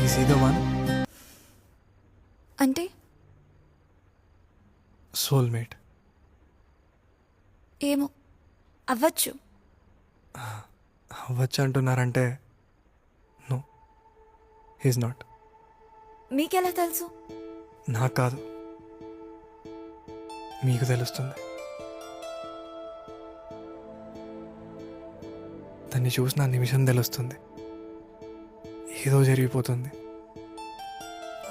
Is ఈ the one? అంటే soulmate. ఏమో అవ్వచ్చు. అవ్వచ్చు అంటున్నారంటే నో, హీస్ నాట్. మీకెలా తెలుసు? నాకు కాదు, మీకు తెలుస్తుంది. దాన్ని చూసిన నిమిషం తెలుస్తుంది. ఏదో జరిగిపోతుంది.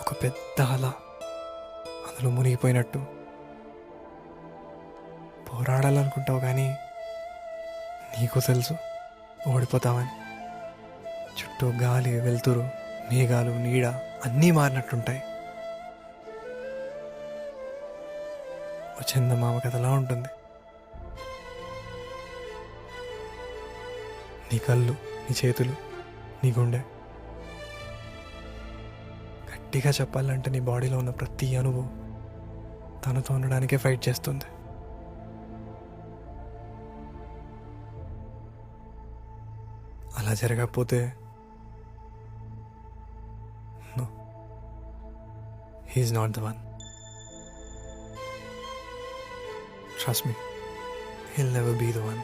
ఒక పెద్ద అల అందులో మునిగిపోయినట్టు. పోరాడాలనుకుంటావు కానీ నీకు తెలుసు ఓడిపోతావని. చుట్టూ గాలి, వెలుతురు, మేఘాలు, నీడ అన్నీ మారినట్టుంటాయి. ఓ చందమామ కథలా ఉంటుంది. నీ కళ్ళు, నీ చేతులు, నీ గుండె. గట్టిగా చెప్పాలంటే నీ బాడీలో ఉన్న ప్రతి అణువు తనతో ఉండడానికే ఫైట్ చేస్తుంది. అలా జరగకపోతే no, he's not the one. Trust me, he'll never be the one.